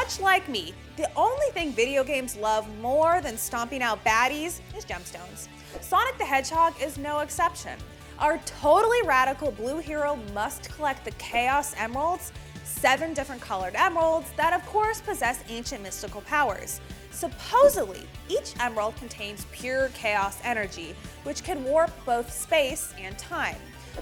Much like me, the only thing video games love more than stomping out baddies is gemstones. Sonic the Hedgehog is no exception. Our totally radical blue hero must collect the Chaos Emeralds, 7 different colored emeralds that of course possess ancient mystical powers. Supposedly, each emerald contains pure chaos energy, which can warp both space and time.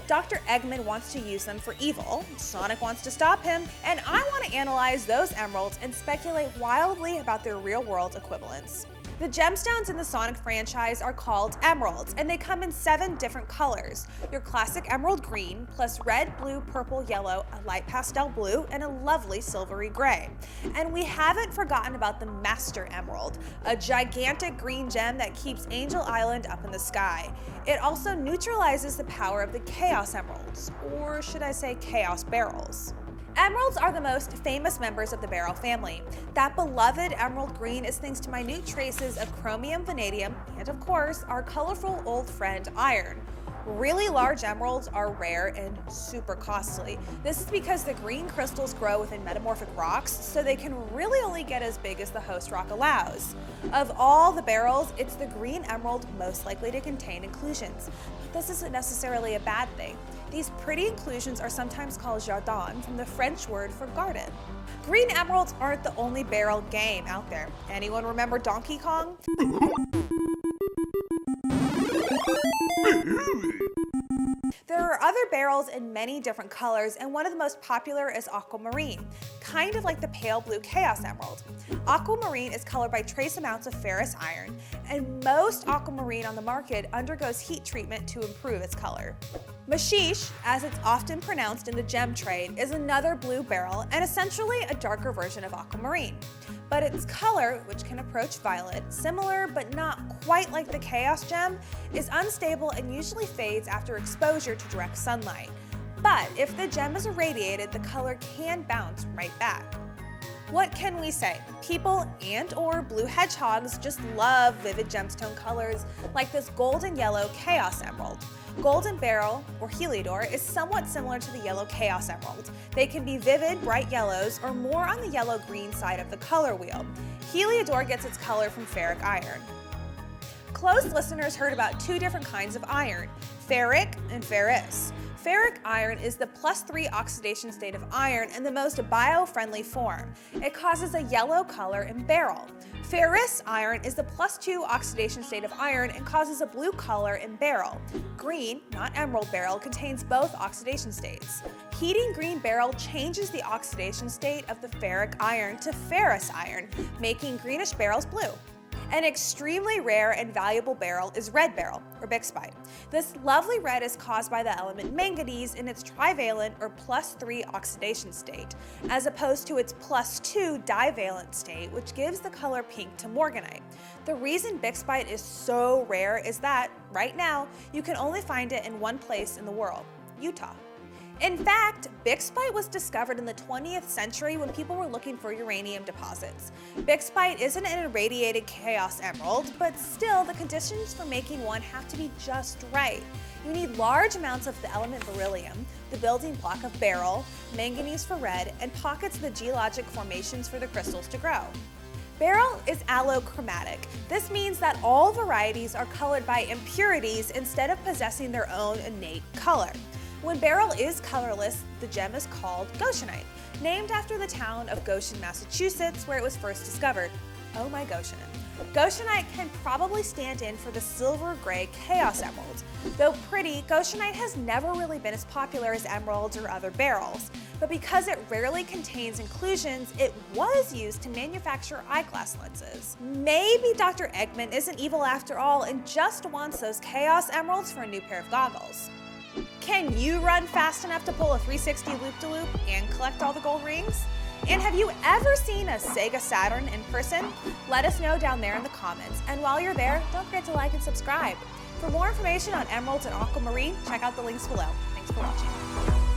Dr. Eggman wants to use them for evil, Sonic wants to stop him, and I want to analyze those emeralds and speculate wildly about their real-world equivalents. The gemstones in the Sonic franchise are called emeralds, and they come in 7 different colors. Your classic emerald green, plus red, blue, purple, yellow, a light pastel blue, and a lovely silvery gray. And we haven't forgotten about the Master Emerald, a gigantic green gem that keeps Angel Island up in the sky. It also neutralizes the power of the Chaos Emeralds, or should I say Chaos Barrels. Emeralds are the most famous members of the beryl family. That beloved emerald green is thanks to minute traces of chromium, vanadium, and of course, our colorful old friend iron. Really large emeralds are rare and super costly. This is because the green crystals grow within metamorphic rocks, so they can really only get as big as the host rock allows. Of all the beryls, it's the green emerald most likely to contain inclusions. But this isn't necessarily a bad thing. These pretty inclusions are sometimes called jardin, from the French word for garden. Green emeralds aren't the only beryl game out there. Anyone remember Donkey Kong? There are other beryls in many different colors, and one of the most popular is Aquamarine, kind of like the pale blue Chaos Emerald. Aquamarine is colored by trace amounts of ferrous iron, and most Aquamarine on the market undergoes heat treatment to improve its color. Mushy Sh, as it's often pronounced in the gem trade, is another blue beryl and essentially a darker version of Aquamarine. But its color, which can approach violet, similar but not quite like the Chaos Gem, is unstable and usually fades after exposure to direct sunlight. But if the gem is irradiated, the color can bounce right back. What can we say? People and/or blue hedgehogs just love vivid gemstone colors like this golden yellow Chaos Emerald. Golden beryl, or Heliodor, is somewhat similar to the yellow Chaos Emerald. They can be vivid, bright yellows, or more on the yellow-green side of the color wheel. Heliodor gets its color from ferric iron. Close listeners heard about 2 different kinds of iron, ferric and ferrous. Ferric iron is the +3 oxidation state of iron and the most bio-friendly form. It causes a yellow color in beryl. Ferrous iron is the +2 oxidation state of iron and causes a blue color in beryl. Green, not emerald beryl, contains both oxidation states. Heating green beryl changes the oxidation state of the ferric iron to ferrous iron, making greenish beryls blue. An extremely rare and valuable beryl is red beryl, or bixbyte. This lovely red is caused by the element manganese in its trivalent or +3 oxidation state, as opposed to its +2 divalent state, which gives the color pink to morganite. The reason bixbyte is so rare is that, right now, you can only find it in one place in the world, Utah. In fact, bixbyte was discovered in the 20th century when people were looking for uranium deposits. Bixbyte isn't an irradiated Chaos Emerald, but still the conditions for making one have to be just right. You need large amounts of the element beryllium, the building block of beryl, manganese for red, and pockets of the geologic formations for the crystals to grow. Beryl is allochromatic. This means that all varieties are colored by impurities instead of possessing their own innate color. When beryl is colorless, the gem is called goshenite, named after the town of Goshen, Massachusetts, where it was first discovered. Oh my Goshen. Goshenite can probably stand in for the silver-gray Chaos Emerald. Though pretty, goshenite has never really been as popular as emeralds or other beryls. But because it rarely contains inclusions, it was used to manufacture eyeglass lenses. Maybe Dr. Eggman isn't evil after all and just wants those Chaos Emeralds for a new pair of goggles. Can you run fast enough to pull a 360 loop-de-loop and collect all the gold rings? And have you ever seen a Sega Saturn in person? Let us know down there in the comments. And while you're there, don't forget to like and subscribe. For more information on emeralds and aquamarine, check out the links below. Thanks for watching.